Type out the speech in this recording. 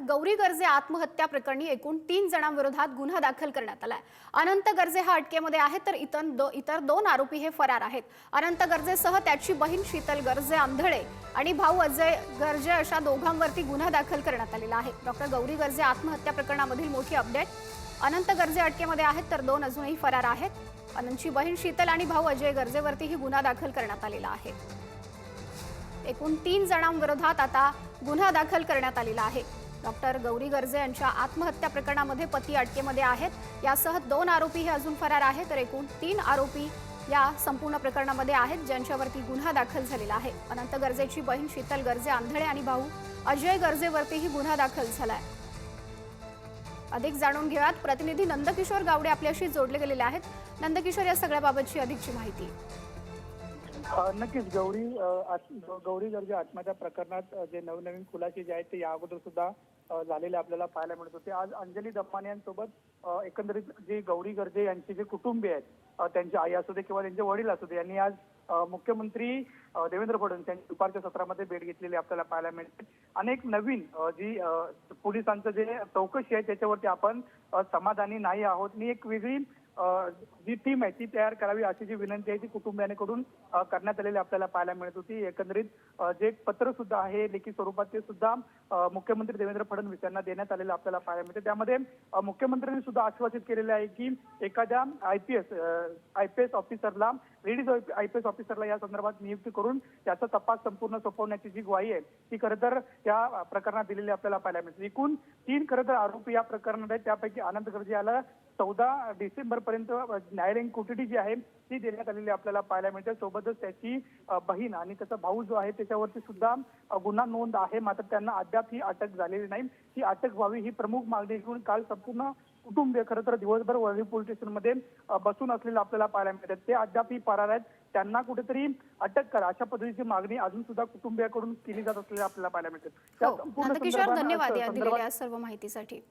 गौरी गर्जे आत्महत्या प्रकरणी एकूण 3 जणांविरोधात गुन्हा दाखल करण्यात आलाय। अनंत गर्जे हा अटकेमध्ये आहे तर इतर 2 आरोपी हे फरार आहेत। अनंत गर्जेसह त्याची बहीण शीतल गर्जे आंधळे आणि भाऊ अजय गर्जे अशा दोघांवरती गुन्हा दाखल करण्यात आलेला आहे। डॉक्टर गौरी गर्जे आत्महत्या प्रकरणामधील मोठी अपडेट, अनंत गर्जे अटकेमध्ये आहेत तर 2 अजूनही फरार आहेत। अनंतची बहीण शीतल आणि भाऊ अजय गर्जेवरतीही गुन्हा दाखल करण्यात आलेला आहे। एकूण 3 जणांविरोधात आता गुन्हा दाखल करण्यात आलेला आहे। डॉक्टर गौरी गर्जे यांच्या आत्महत्या प्रकरणामध्ये पती अटकेमध्ये आहेत। यासह 2 आरोपी हे अजून फरार आहेत तर एकूण 3 आरोपी या संपूर्ण प्रकरणामध्ये आहेत ज्यांच्यावरती गुन्हा दाखल झालेला आहे। अनंत गर्जेची बहीण शीतल गर्जे आंधळे आणि भाऊ अजय गर्जेवरतीही गुन्हा दाखल झालाय। अधिक जाणून घेऊयात, प्रतिनिधी नंदकिशोर गावडे आपल्याशी जोडले गेलेले आहेत। नंदकिशोर, या सगळ्याबाबतची अधिकची माहिती। नक्कीच गौरी गर्जे आत्महत्या प्रकरणात जे नवनवीन खुलासे जे आहेत ते या अगोदर सुद्धा झालेले आपल्याला पाहायला मिळत होते। आज अंजली दमाने यांसोबत एकंदरीत जे गौरी गर्जे यांचे जे कुटुंबीय आहेत, त्यांची आई असू दे किंवा त्यांचे वडील असू दे, यांनी आज मुख्यमंत्री देवेंद्र फडणवीस यांची दुपारच्या सत्रामध्ये भेट घेतलेली आपल्याला पाहायला मिळते। अनेक नवीन जी पोलिसांचं जे चौकशी आहे त्याच्यावरती आपण समाधानी नाही आहोत आणि एक वेगळी जी टीम आहे ती तयार करावी अशी जी विनंती आहे ती कुटुंबियांकडून करण्यात आलेली आपल्याला पाहायला मिळत होती। एकंदरीत जे पत्र सुद्धा आहे लेखी स्वरूपात ते सुद्धा मुख्यमंत्री देवेंद्र फडणवीस यांना देण्यात आलेलं आपल्याला पाहायला मिळते। त्यामध्ये मुख्यमंत्र्यांनी सुद्धा आश्वासित केलेले आहे की एखाद्या आयपीएस ऑफिसरला, लेडीज आयपीएस ऑफिसरला या संदर्भात नियुक्ती करून त्याचा तपास संपूर्ण सोपवण्याची जी ग्वाही आहे ती खरं तर त्या प्रकरणात दिलेली आपल्याला पाहायला मिळते। एकूण 3 खरं तर आरोपी या प्रकरणात आहेत, त्यापैकी अनंत गर्जे याला 14 डिसेंबर पर्यंत न्यायालयीन कोठडी जी आहे ती देण्यात आलेली आपल्याला पाहायला मिळते। सोबतच त्याची बहीण आणि त्याचा भाऊ जो आहे त्याच्यावरती सुद्धा गुन्हा नोंद आहे, मात्र त्यांना अद्याप ही अटक झालेली नाही। ही अटक व्हावी ही प्रमुख मागणी घेऊन काल संपूर्ण कुटुंबीय खरं तर दिवसभर वरळी पोलीस स्टेशनमध्ये बसून असलेलं आपल्याला पाहायला मिळते। ते अद्याप ही फरार आहेत, त्यांना कुठेतरी अटक करा अशा पद्धतीची मागणी अजून सुद्धा कुटुंबियाकडून केली जात असलेली आपल्याला पाहायला मिळते। नंदकिशोर, धन्यवाद या दिलेल्या सर्व माहितीसाठी।